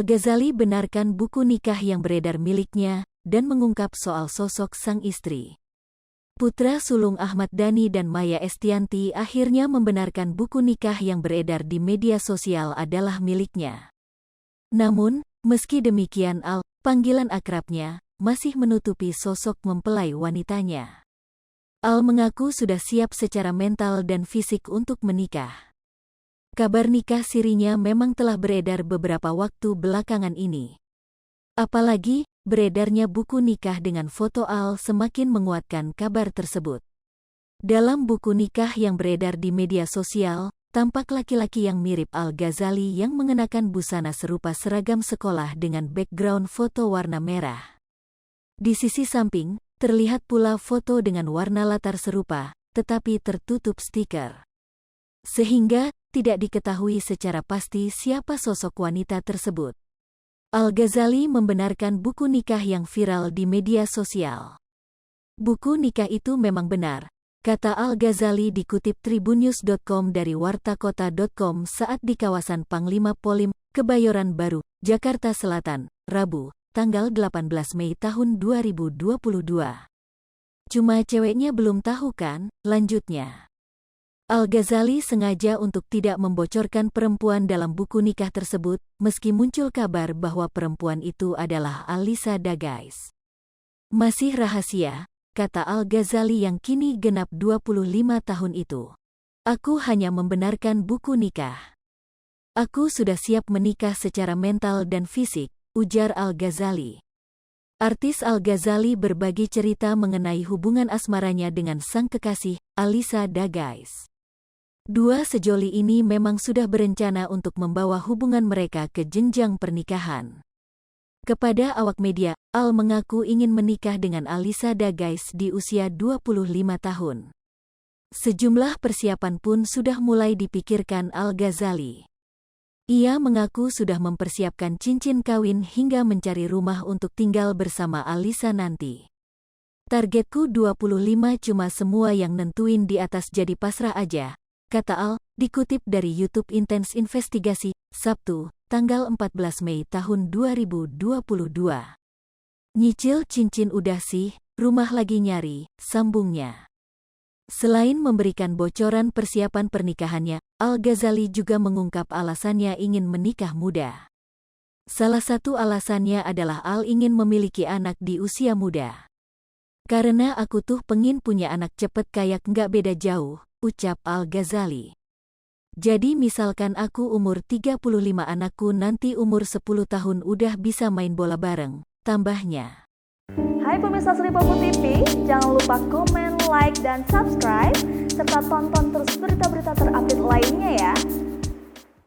Al-Ghazali benarkan buku nikah yang beredar miliknya dan mengungkap soal sosok sang istri. Putra sulung Ahmad Dhani dan Maya Estianty akhirnya membenarkan buku nikah yang beredar di media sosial adalah miliknya. Namun, meski demikian panggilan akrabnya, masih menutupi sosok mempelai wanitanya. Al mengaku sudah siap secara mental dan fisik untuk menikah. Kabar nikah sirinya memang telah beredar beberapa waktu belakangan ini. Apalagi, beredarnya buku nikah dengan foto Al semakin menguatkan kabar tersebut. Dalam buku nikah yang beredar di media sosial, tampak laki-laki yang mirip Al-Ghazali yang mengenakan busana serupa seragam sekolah dengan background foto warna merah. Di sisi samping, terlihat pula foto dengan warna latar serupa, tetapi tertutup stiker. Sehingga, tidak diketahui secara pasti siapa sosok wanita tersebut. Al-Ghazali membenarkan buku nikah yang viral di media sosial. Buku nikah itu memang benar, kata Al-Ghazali dikutip tribunnews.com dari wartakota.com saat di kawasan Panglima Polim, Kebayoran Baru, Jakarta Selatan, Rabu, tanggal 18 Mei tahun 2022. Cuma ceweknya belum tahu kan, lanjutnya. Al-Ghazali sengaja untuk tidak membocorkan perempuan dalam buku nikah tersebut, meski muncul kabar bahwa perempuan itu adalah Alisa Dagais. Masih rahasia, kata Al-Ghazali yang kini genap 25 tahun itu. Aku hanya membenarkan buku nikah. Aku sudah siap menikah secara mental dan fisik, ujar Al-Ghazali. Artis Al-Ghazali berbagi cerita mengenai hubungan asmaranya dengan sang kekasih, Alisa Dagais. Dua sejoli ini memang sudah berencana untuk membawa hubungan mereka ke jenjang pernikahan. Kepada awak media, Al mengaku ingin menikah dengan Alisa Dagais di usia 25 tahun. Sejumlah persiapan pun sudah mulai dipikirkan Al-Ghazali. Ia mengaku sudah mempersiapkan cincin kawin hingga mencari rumah untuk tinggal bersama Alisa nanti. Targetku 25 cuma semua yang nentuin di atas jadi pasrah aja, kata Al, dikutip dari YouTube Intens Investigasi, Sabtu, tanggal 14 Mei tahun 2022. Nyicil cincin udah sih, rumah lagi nyari, sambungnya. Selain memberikan bocoran persiapan pernikahannya, Al-Ghazali juga mengungkap alasannya ingin menikah muda. Salah satu alasannya adalah Al ingin memiliki anak di usia muda. Karena aku tuh pengen punya anak cepet kayak nggak beda jauh, ucap Al-Ghazali. Jadi misalkan aku umur 35 anakku nanti umur 10 tahun udah bisa main bola bareng, tambahnya. Hai pemirsa Sri Popo TV, jangan lupa komen, like, dan subscribe